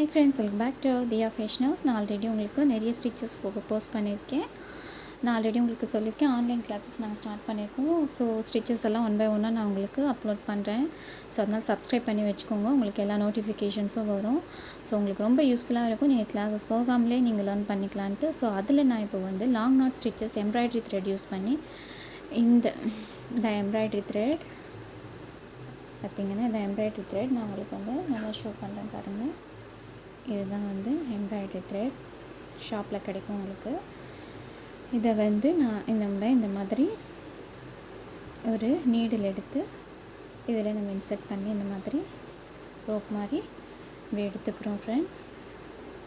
Hi friends, welcome back to Diya fashion house. நான் already உங்களுக்கு நிறைய ஸ்டிச்சஸ் போஸ்ட் பண்ணியிருக்கேன். நான் ஆல்ரெடி உங்களுக்கு சொல்லியிருக்கேன், ஆன்லைன் கிளாஸஸ் நாங்கள் ஸ்டார்ட் பண்ணியிருக்கோம். ஸோ ஸ்டிச்சஸ் எல்லாம் ஒன் பை ஒன்னாக நான் உங்களுக்கு அப்லோட் பண்ணுறேன். ஸோ அதனால் சப்ஸ்கிரைப் பண்ணி வச்சுக்கோங்க, உங்களுக்கு எல்லா நோட்டிஃபிகேஷன்ஸும் வரும். ஸோ உங்களுக்கு ரொம்ப யூஸ்ஃபுல்லாக இருக்கும், நீங்கள் கிளாஸஸ் போகாமலே நீங்கள் லேர்ன் பண்ணிக்கலான்ட்டு. ஸோ அதில் நான் இப்போ வந்து long not stitches embroidery thread use பண்ணி இந்த எம்ப்ராய்டரி த்ரெட் பார்த்திங்கன்னா, இந்த எம்ப்ராய்டரி த்ரெட் நான் உங்களுக்கு வந்து நல்லா ஷோ பண்ணுறேன் பாருங்கள். இதுதான் வந்து எம்ப்ராய்டரி த்ரெட், ஷாப்பில் கிடைக்கும் உங்களுக்கு. இதை வந்து நான் இந்த மாதிரி ஒரு நீடில் எடுத்து இதில் நம்ம இன்சர்ட் பண்ணி இந்த மாதிரி ரோப் மாதிரி இப்படி எடுத்துக்கிறோம் ஃப்ரெண்ட்ஸ்.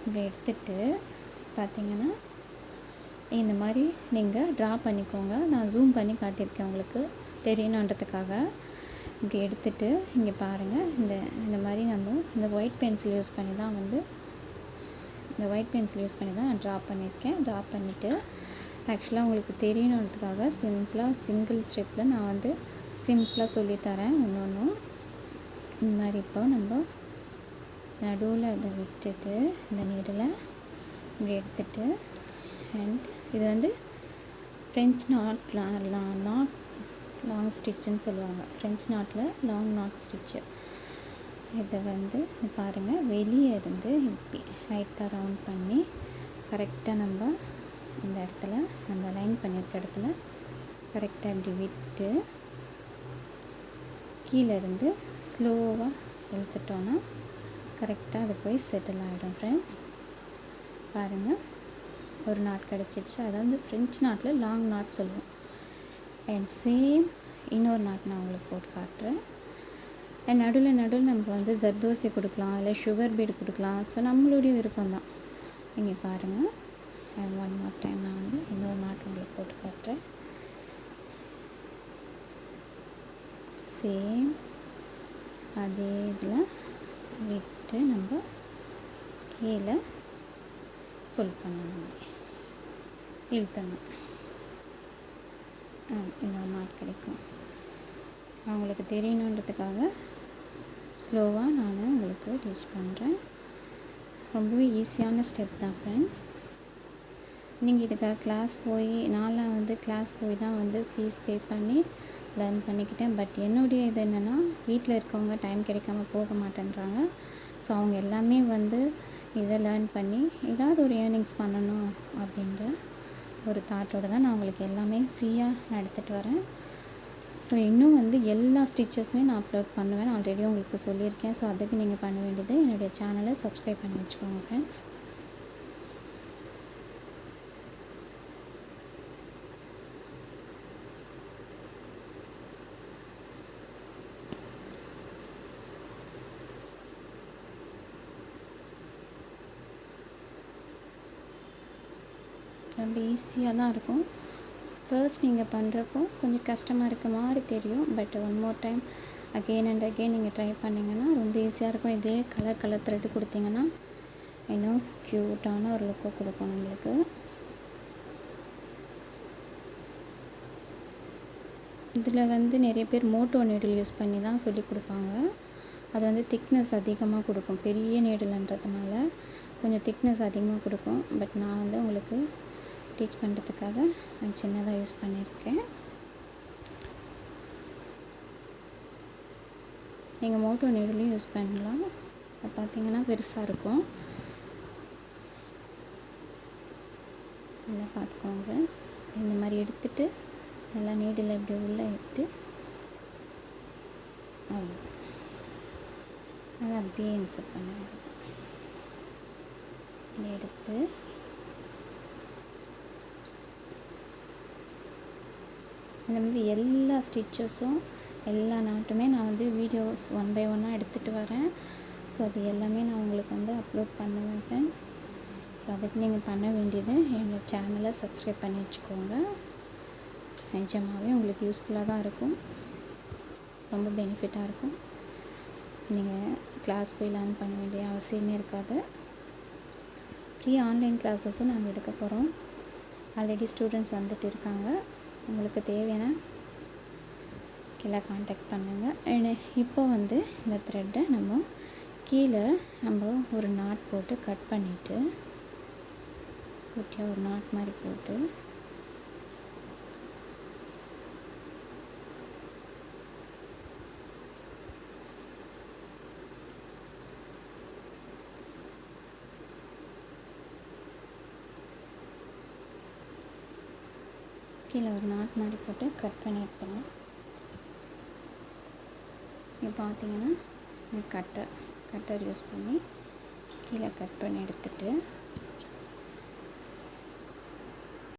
இப்படி எடுத்துட்டு பார்த்திங்கன்னா இந்த மாதிரி நீங்கள் ட்ரா பண்ணிக்கோங்க. நான் ஜூம் பண்ணி காட்டியிருக்கேன் உங்களுக்கு தெரியணுன்றதுக்காக. இப்படி எடுத்துகிட்டு இங்கே பாருங்கள், இந்த மாதிரி நம்ம இந்த ஒயிட் பென்சில் யூஸ் பண்ணி தான் நான் ட்ரா பண்ணியிருக்கேன். ட்ரா பண்ணிவிட்டு ஆக்சுவலாக உங்களுக்கு தெரியணுன்றதுக்காக சிம்பிளாக சிங்கிள் ஸ்டெப்பில் நான் வந்து சிம்பிளாக சொல்லித்தரேன் ஒன்றும். இந்த மாதிரி இப்போ நம்ம நடுவில் அதை விட்டுட்டு இந்த நீடில் இப்படி எடுத்துகிட்டு அண்ட் இது வந்து ஃப்ரெஞ்ச் நாட் லாங் ஸ்டிச்சுன்னு சொல்லுவாங்க. ஃப்ரெஞ்ச் நாட்டில் லாங் நாட் ஸ்டிச்சு. இதை வந்து பாருங்கள், வெளியே இருந்து இப்படி லைட்டாக ரவுண்ட் பண்ணி கரெக்டாக நம்ம இந்த இடத்துல நம்ம லைன் பண்ணியிருக்க இடத்துல கரெக்டாக இப்படி விட்டு கீழேருந்து ஸ்லோவாக இழுத்துட்டோன்னா கரெக்டாக அது போய் செட்டில் ஆகிடும் ஃப்ரெண்ட்ஸ். பாருங்கள், ஒரு நாட் கிடச்சிடுச்சு. அதாவது ஃப்ரெஞ்ச் நாட்டில் லாங் நாட் சொல்லுவோம். அண்ட் சேம் இன்னொரு நாட் நான் உங்களுக்கு போட்டு காட்டுறேன். அண்ட் நடுவில் நம்ம வந்து ஜர்தோசி கொடுக்கலாம், இல்லை சுகர் பீடு கொடுக்கலாம். ஸோ நம்மளுடைய விருப்பம் தான். நீங்கள் பாருங்கள், அண்ட் ஒன் மோர் டைம் நான் வந்து இன்னொரு நாட் உங்களுக்கு போட்டு காட்டுறேன். சேம் அதே இதில் விட்டு நம்ம கீழே புல் பண்ணணும், இழுத்தணும். இன்னொரு நாட் கிடைக்கும். அவங்களுக்கு தெரியணுன்றதுக்காக ஸ்லோவாக நான் உங்களுக்கு டீச் பண்ணுறேன். ரொம்பவே ஈஸியான ஸ்டெப் தான் ஃப்ரெண்ட்ஸ். நீங்கள் இதுக்காக கிளாஸ் போய் நான்லாம் வந்து கிளாஸ் போய் தான் வந்து ஃபீஸ் பே பண்ணி லேர்ன் பண்ணிக்கிட்டேன். பட் என்னுடைய இது என்னென்னா, வீட்டில் இருக்கவங்க டைம் கிடைக்காம போக மாட்டேன்றாங்க. ஸோ அவங்க எல்லாமே வந்து இதை லேர்ன் பண்ணி ஏதாவது ஒரு ஏர்னிங்ஸ் பண்ணணும் அப்படின்ற ஒரு தாட்டோடு தான் நான் உங்களுக்கு எல்லாமே ஃப்ரீயாக எடுத்துகிட்டு வரேன். ஸோ இன்னும் வந்து எல்லா ஸ்டிச்சஸுமே நான் அப்லோட் பண்ணுவேன், ஆல்ரெடி உங்களுக்கு சொல்லியிருக்கேன். ஸோ அதுக்கு நீங்கள் பண்ண வேண்டியது என்னுடைய சேனலை சப்ஸ்கிரைப் பண்ணி வச்சுக்கோங்க ஃப்ரெண்ட்ஸ். ரொம்ப ஈஸியாக தான் இருக்கும். ஃபர்ஸ்ட் நீங்கள் பண்ணுறப்போ கொஞ்சம் கஷ்டமாக இருக்க மாதிரி தெரியும். But one more time again and again நீங்கள் ட்ரை பண்ணிங்கன்னா ரொம்ப ஈஸியாக இருக்கும். இதே கலர் த்ரெட்டு கொடுத்தீங்கன்னா இன்னும் க்யூட்டான ஒரு லுக்கை கொடுக்கும் நம்மளுக்கு. இதில் வந்து நிறைய பேர் மோட்டோ நீடில் யூஸ் பண்ணி தான் சொல்லி கொடுப்பாங்க. அது வந்து திக்னஸ் அதிகமாக கொடுக்கும், பெரிய நீடில்ன்றதுனால கொஞ்சம் திக்னஸ் அதிகமாக கொடுக்கும். பட் நான் வந்து உங்களுக்கு டீச் பண்ணுறதுக்காக நான் சின்னதாக யூஸ் பண்ணியிருக்கேன். நீங்கள் மோட்டோ நீடிலையும் யூஸ் பண்ணலாம். அது பார்த்திங்கன்னா பெருசாக இருக்கும். நல்லா பார்த்துக்கோங்க. இந்த மாதிரி எடுத்துகிட்டு நல்லா நீடில் இப்படி உள்ளே எடுத்து அதை அப்படியே இன்சர்ட் பண்ணுங்க. எடுத்து இந்த மாதிரி எல்லா ஸ்டிச்சஸும் எல்லா நாட்டுமே நான் வந்து வீடியோஸ் ஒன் பை ஒன்னாக எடுத்துகிட்டு வரேன். ஸோ அது எல்லாமே நான் உங்களுக்கு வந்து அப்லோட் பண்ணுவேன் ஃப்ரெண்ட்ஸ். ஸோ அதுக்கு நீங்கள் பண்ண வேண்டியது என்னோடய சேனலை சப்ஸ்கிரைப் பண்ணி வச்சுக்கோங்க. நிஜமாகவே உங்களுக்கு யூஸ்ஃபுல்லாக தான் இருக்கும், ரொம்ப பெனிஃபிட்டாக இருக்கும். நீங்கள் கிளாஸ் போய் லேர்ன் பண்ண வேண்டிய அவசியமே இருக்காது. ஃப்ரீ ஆன்லைன் கிளாஸஸும் நாங்கள் எடுக்க போகிறோம். ஆல்ரெடி ஸ்டூடெண்ட்ஸ் வந்துட்டு இருக்காங்க. உங்களுக்கு தேவையான கீழே காண்டாக்ட் பண்ணுங்கள். இப்போ வந்து இந்த த்ரெட்டை நம்ம கீழே நம்ம ஒரு நாட் போட்டு கட் பண்ணிவிட்டு குட்டியாக ஒரு நாட் மாதிரி போட்டு கீழே ஒரு நாட் மாதிரி போட்டு கட் பண்ணி எடுத்துடலாம். இங்கே பார்த்தீங்கன்னா கட்டர் யூஸ் பண்ணி கீழே கட் பண்ணி எடுத்துகிட்டு